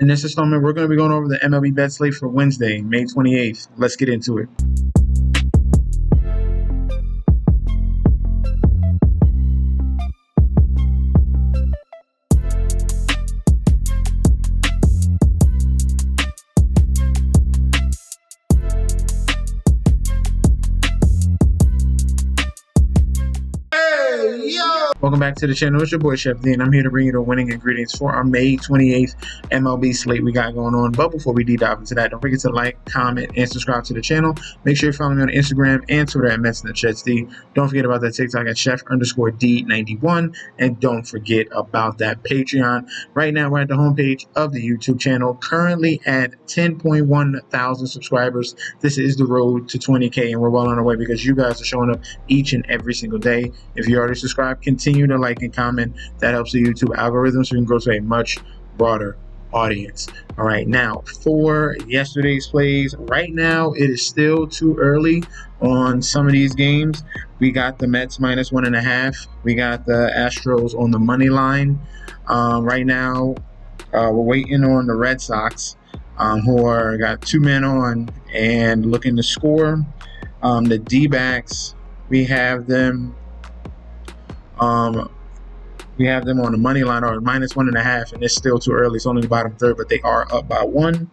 In this installment, we're going to be going over the MLB bet slate for Wednesday, May 28th. Let's get into it. Welcome back to the channel. It's your boy Chef D, and I'm here to bring you the winning ingredients for our May 28th MLB slate we got going on. But before we deep dive into that, don't forget to like, comment, and subscribe to the channel. Make sure you follow me on Instagram and Twitter at MetsNetChefD. Don't forget about that TikTok at Chef_D91, and don't forget about that Patreon. Right now, we're at the homepage of the YouTube channel, currently at 10.1 thousand subscribers. This is the road to 20K, and we're well on our way because you guys are showing up each and every single day. If you already subscribed, continue to like and comment. That helps the YouTube algorithm so we can grow to a much broader audience. All right, now for yesterday's plays, right now it is still too early on some of these games. We got the Mets -1.5. We got the Astros on the money line. Right now, we're waiting on the Red Sox, who are got 2 men on and looking to score. The D-backs, we have them on the money line or -1.5, and it's still too early. It's only the bottom third, but they are up by 1.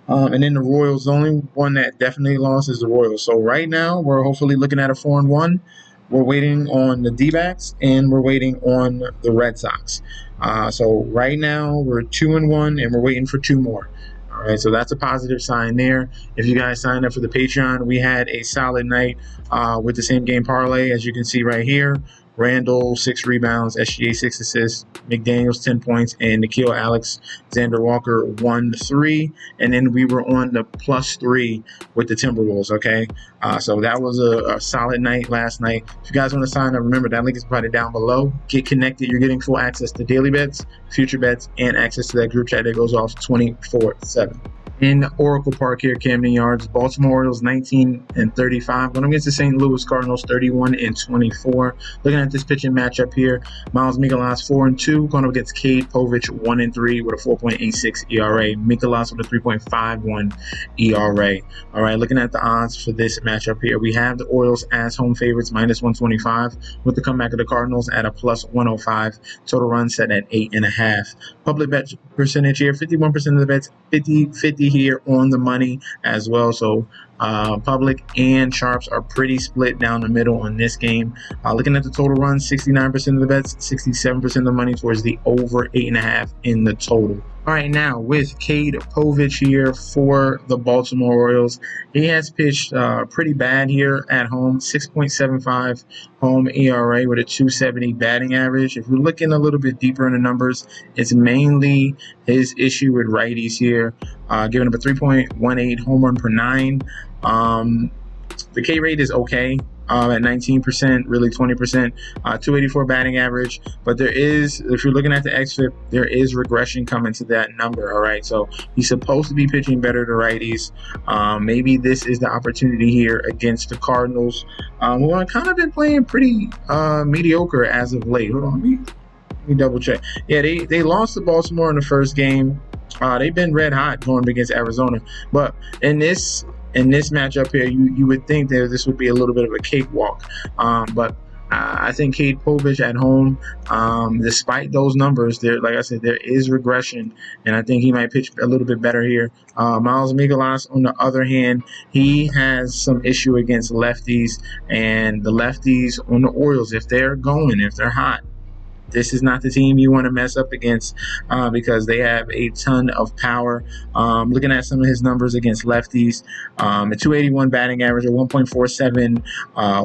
And then the Royals, the only one that definitely lost is the Royals. So right now, we're hopefully looking at a 4-1. We're waiting on the D-backs, and we're waiting on the Red Sox. So right now, we're 2-1, and we're waiting for 2 more. All right, so that's a positive sign there. If you guys signed up for the Patreon, we had a solid night with the same game parlay, as you can see right here. Randall, 6 rebounds, SGA, 6 assists, McDaniels, 10 points, and Nikhil Alexander Walker, 1-3. And then we were on the +3 with the Timberwolves, okay? So that was a solid night last night. If you guys want to sign up, remember that link is provided down below. Get connected. You're getting full access to daily bets, future bets, and access to that group chat that goes off 24/7. In Oracle Park here, Camden Yards, Baltimore Orioles 19-35 going against the St. Louis Cardinals 31-24. Looking at this pitching matchup here, Miles Mikolas 4-2 going up against Cade Povich 1-3 with a 4.86 ERA. Mikolas with a 3.51 ERA. All right, looking at the odds for this matchup here, we have the Orioles as home favorites -125 with the comeback of the Cardinals at a +105. Total runs set at 8.5. Public bet percentage here, 51% of the bets, 50-50 here on the money as well. So public and sharps are pretty split down the middle on this game. Looking at the total runs, 69% of the bets, 67% of the money towards the over 8.5 in the total. All right, now with Cade Povich here for the Baltimore Orioles, he has pitched pretty bad here at home, 6.75 home ERA with a 270 batting average. If we're looking a little bit deeper in the numbers, it's mainly his issue with righties here, giving up a 3.18 home run per 9. The K rate is okay. At 19%, really 20%, 284 batting average. But there is, if you're looking at the XFIP, there is regression coming to that number, all right? So he's supposed to be pitching better to righties. Maybe this is the opportunity here against the Cardinals, who have kind of been playing pretty mediocre as of late. Hold on, let me double check. Yeah, they lost to Baltimore in the first game. They've been red hot going up against Arizona. But in this matchup here, you would think that this would be a little bit of a cakewalk. But I think Cade Povich at home, despite those numbers, there, like I said, there is regression, and I think he might pitch a little bit better here. Miles Mikolas, on the other hand, he has some issue against lefties, and the lefties on the Orioles, if they're hot, this is not the team you want to mess up against because they have a ton of power. Looking at some of his numbers against lefties, a 281 batting average, a 1.47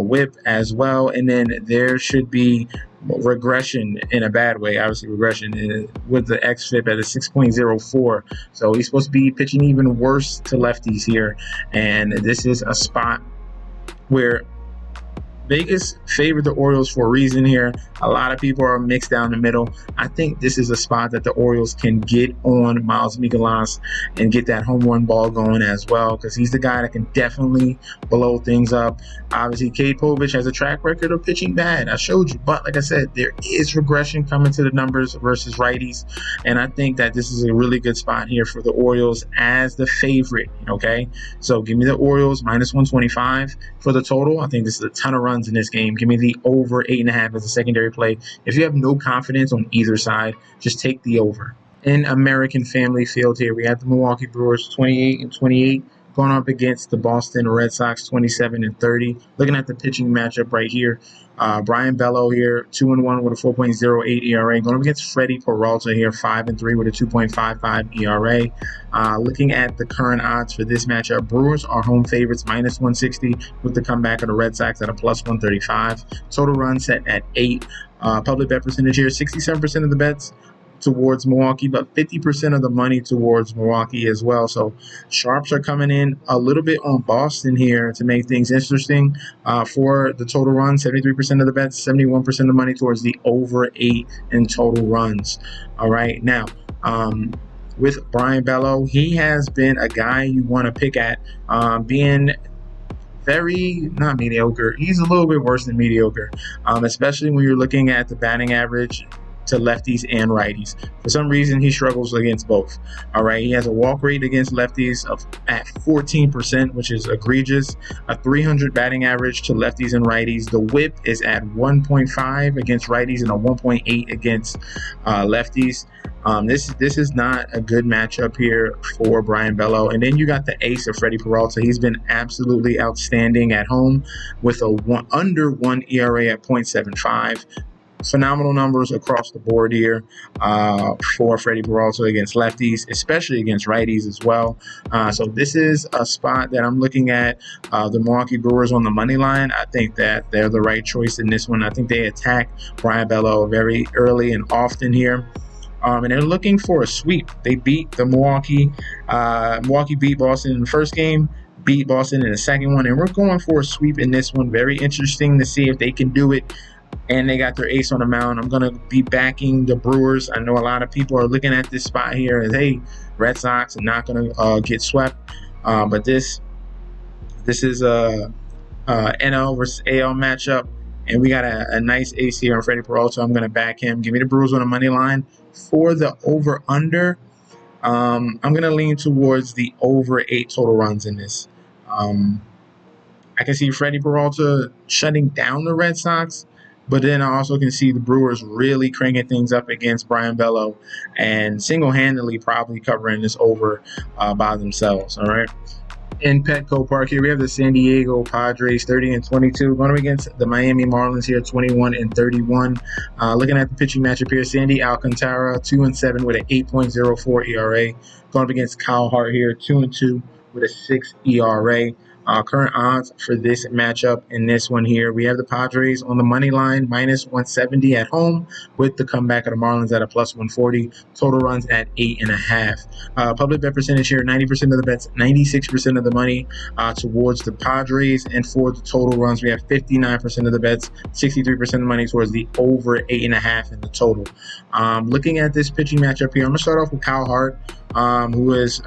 whip as well. And then there should be regression in a bad way, obviously regression with the XFIP at a 6.04. So he's supposed to be pitching even worse to lefties here. And this is a spot where Vegas favored the Orioles for a reason here. A lot of people are mixed down the middle. I think this is a spot that the Orioles can get on Miles Mikolas and get that home run ball going as well, because he's the guy that can definitely blow things up. Obviously, Cade Povich has a track record of pitching bad. I showed you. But like I said, there is regression coming to the numbers versus righties. And I think that this is a really good spot here for the Orioles as the favorite. Okay, so give me the Orioles minus 125 for the total. I think this is a ton of runs in this game. Give me the over 8.5 as a secondary play. If you have no confidence on either side, just take the over. In American Family Field here, we have the Milwaukee Brewers 28-28 going up against the Boston Red Sox 27-30. Looking at the pitching matchup right here, Brian Bello here 2-1 with a 4.08 ERA. Going up against Freddie Peralta here 5-3 with a 2.55 ERA. Looking at the current odds for this matchup, Brewers are home favorites minus 160 with the comeback of the Red Sox at a plus 135. Total run set at 8. Public bet percentage here, 67% of the bets towards Milwaukee, but 50% of the money towards Milwaukee as well. So sharps are coming in a little bit on Boston here to make things interesting. For the total run, 73% of the bets, 71% of the money towards the over 8 in total runs. All right, now with Brian Bello, he has been a guy you want to pick at, being very not mediocre. He's a little bit worse than mediocre, especially when you're looking at the batting average to lefties and righties. For some reason, he struggles against both. All right, he has a walk rate against lefties at 14%, which is egregious. A 300 batting average to lefties and righties. The whip is at 1.5 against righties and a 1.8 against lefties. This is not a good matchup here for Brian Bello. And then you got the ace of Freddie Peralta. He's been absolutely outstanding at home with a under 1 ERA at 0.75. Phenomenal numbers across the board here for Freddie Peralta against lefties, especially against righties as well. So this is a spot that I'm looking at. The Milwaukee Brewers on the money line. I think that they're the right choice in this one. I think they attack Brian Bello very early and often here. And they're looking for a sweep. They beat the Milwaukee. Milwaukee beat Boston in the first game, beat Boston in the second one, and we're going for a sweep in this one. Very interesting to see if they can do it. And they got their ace on the mound. I'm going to be backing the Brewers. I know a lot of people are looking at this spot here as, hey, Red Sox are not going to get swept. But this is a NL versus AL matchup. And we got a nice ace here on Freddie Peralta. I'm going to back him. Give me the Brewers on the money line. For the over-under, I'm going to lean towards the over 8 total runs in this. I can see Freddie Peralta shutting down the Red Sox. But then I also can see the Brewers really cranking things up against Brian Bello and single-handedly probably covering this over by themselves, all right? In Petco Park here, we have the San Diego Padres 30-22 going up against the Miami Marlins here 21-31. Looking at the pitching matchup here, Sandy Alcantara 2-7 with an 8.04 ERA. Going up against Kyle Hart here 2-2 with a 6 ERA. Current odds for this matchup in this one here, we have the Padres on the money line minus 170 at home with the comeback of the Marlins at a plus 140. Total runs at 8.5. Public bet percentage here, 90% of the bets, 96% of the money towards the Padres. And for the total runs, we have 59% of the bets, 63% of the money towards the over 8.5 in the total. Looking at this pitching matchup here, I'm going to start off with Kyle Hart, who is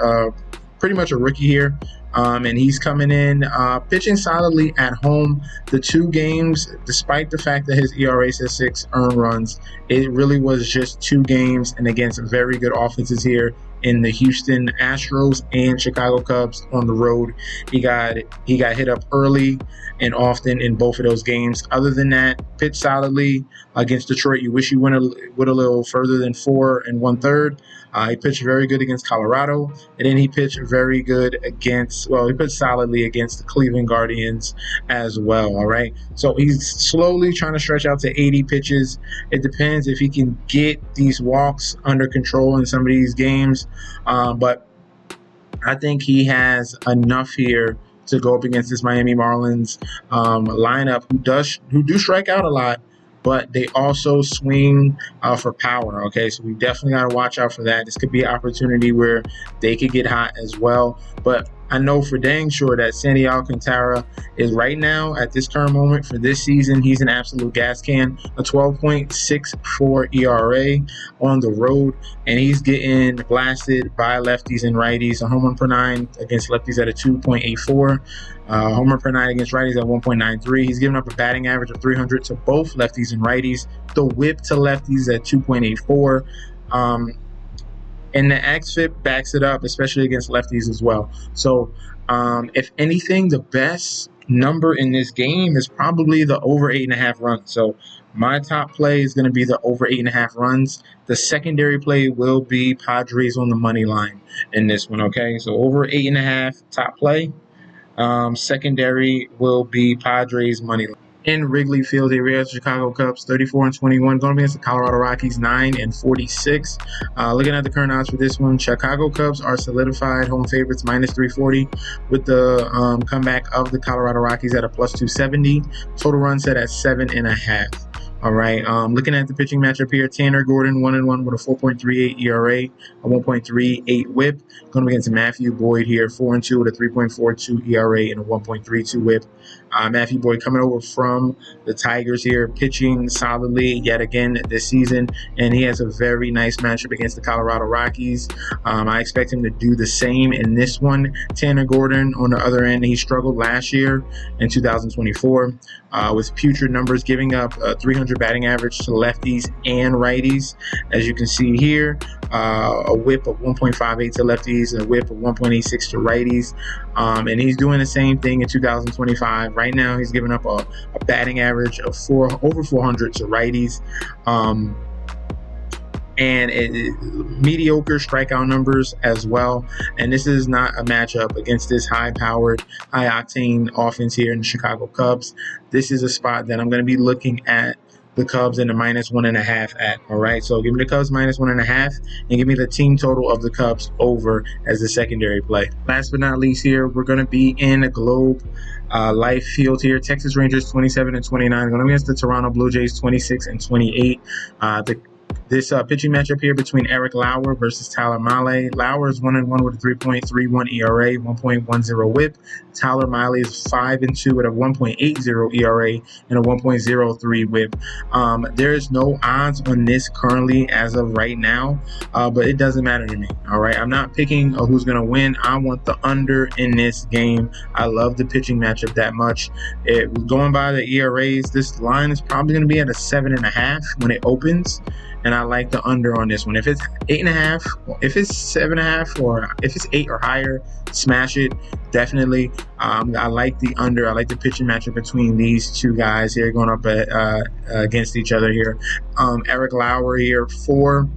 pretty much a rookie here. And he's coming in pitching solidly at home. The 2 games, despite the fact that his ERA says 6 earned runs, it really was just 2 games and against very good offenses here in the Houston Astros and Chicago Cubs on the road. He got hit up early and often in both of those games. Other than that, pitched solidly against Detroit. You wish you went a little further than 4 1/3. He pitched very good against Colorado, and then he pitched very good he pitched solidly against the Cleveland Guardians as well, all right? So he's slowly trying to stretch out to 80 pitches. It depends if he can get these walks under control in some of these games, but I think he has enough here to go up against this Miami Marlins lineup who do strike out a lot, but they also swing for power, okay? So we definitely got to watch out for that. This could be an opportunity where they could get hot as well. But I know for dang sure that Sandy Alcantara is right now at this current moment for this season. He's an absolute gas can, a 12.64 ERA on the road, and he's getting blasted by lefties and righties. A home run per nine against lefties at a 2.84. Home run per nine against righties at 1.93. He's giving up a batting average of 300 to both lefties and righties. The whip to lefties at 2.84. And the xFIP backs it up, especially against lefties as well. So, if anything, the best number in this game is probably the over 8.5 runs. So, my top play is going to be the over 8.5 runs. The secondary play will be Padres on the money line in this one. Okay, so over 8.5 top play. Secondary will be Padres money line. In Wrigley Field here, we have the Chicago Cubs 34-21 going against the Colorado Rockies 9-46. Looking at the current odds for this one, Chicago Cubs are solidified home favorites -340 with the comeback of the Colorado Rockies at a +270. Total run set at 7.5. All right, looking at the pitching matchup here, Tanner Gordon 1-1 with a 4.38 ERA, a 1.38 WHIP. Going against Matthew Boyd here, 4-2 with a 3.42 ERA and a 1.32 WHIP. Matthew Boyd coming over from the Tigers here, pitching solidly yet again this season, and he has a very nice matchup against the Colorado Rockies. I expect him to do the same in this one. Tanner Gordon, on the other end, he struggled last year in 2024 with putrid numbers, giving up 300 batting average to lefties and righties. As you can see here, a whip of 1.58 to lefties and a whip of 1.86 to righties. And he's doing the same thing in 2025. Right now, he's giving up a batting average of over 400 to righties. And mediocre strikeout numbers as well. And this is not a matchup against this high-powered, high-octane offense here in the Chicago Cubs. This is a spot that I'm going to be looking at the Cubs in the -1.5 at. All right, so give me the Cubs -1.5 and give me the team total of the Cubs over as the secondary play. Last but not least here, we're going to be in a Globe Life Field here. Texas Rangers 27-29 going against the Toronto Blue Jays 26-28. This pitching matchup here between Eric Lauer versus Tyler Mahle. Lauer is 1-1 with a 3.31 ERA, 1.10 WHIP. Tyler Mahle is 5-2 with a 1.80 ERA and a 1.03 WHIP. There's no odds on this currently as of right now, but it doesn't matter to me. All right, I'm not picking who's going to win. I want the under in this game. I love the pitching matchup that much. Going by the ERAs, this line is probably going to be at a 7.5 when it opens. And I like the under on this one. If it's 8.5, if it's 7.5, or if it's 8 or higher, smash it. Definitely. I like the under. I like the pitching matchup between these two guys here going up against each other here. Eric Lauer here for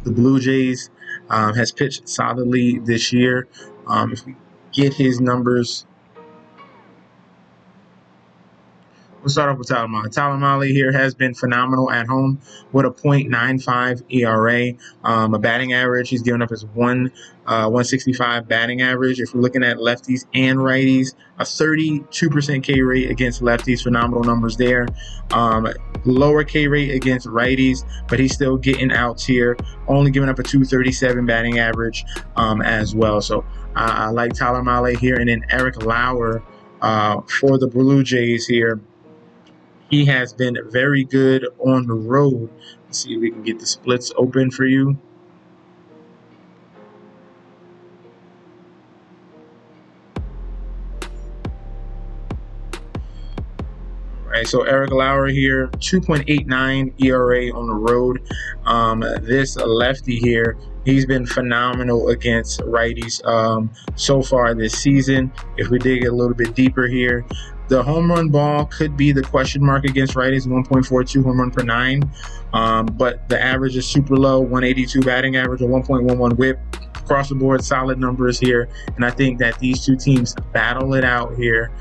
the Blue Jays has pitched solidly this year. If we get his numbers. We'll start off with Tyler Mahle. Tyler Mahle here has been phenomenal at home with a .95 ERA. A batting average, he's given up his 165 batting average. If we're looking at lefties and righties, a 32% K rate against lefties, phenomenal numbers there. Lower K rate against righties, but he's still getting outs here, only giving up a 237 batting average as well. So I like Tyler Mahle here. And then Eric Lauer for the Blue Jays here. He has been very good on the road. Let's see if we can get the splits open for you. All right, so Eric Lauer here, 2.89 ERA on the road. This lefty here, he's been phenomenal against righties so far this season. If we dig a little bit deeper here, the home run ball could be the question mark against righties, 1.42 home run per 9. But the average is super low, 182 batting average, a 1.11 whip. Across the board, solid numbers here. And I think that these two teams battle it out here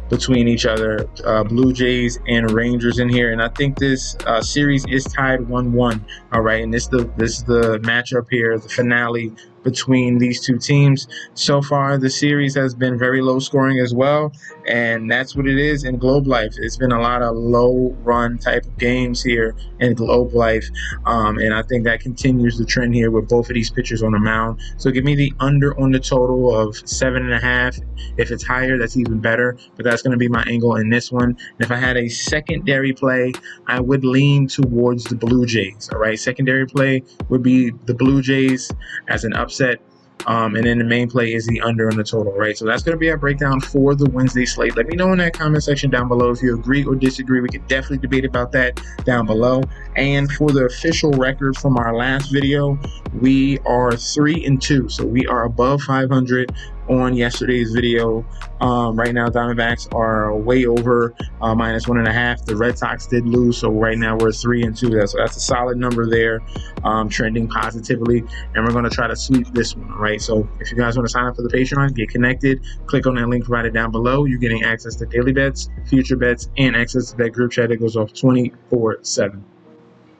between each other, Blue Jays and Rangers in here. And I think this series is tied 1-1. All right, and this is the matchup here, the finale between these two teams. So far, the series has been very low scoring as well, and that's what it is in Globe Life. It's been a lot of low run type of games here in Globe Life, and I think that continues the trend here with both of these pitchers on the mound. So give me the under on the total of 7.5. If it's higher, that's even better, but that's going to be my angle in this one. And if I had a secondary play, I would lean towards the Blue Jays. All right, secondary play would be the Blue Jays as an upset. And then the main play is the under on the total, right? So that's going to be our breakdown for the Wednesday slate. Let me know in that comment section down below if you agree or disagree. We could definitely debate about that down below. And for the official record from our last video, we are 3-2. So we are above 500 on yesterday's video. Right now, Diamondbacks are way over -1.5. The Red Sox did lose, so right now we're 3-2. So that's a solid number there, trending positively. And we're going to try to sweep this one, all right? So if you guys want to sign up for the Patreon, get connected. Click on that link provided down below. You're getting access to daily bets, future bets, and access to that group chat that goes off 24/7.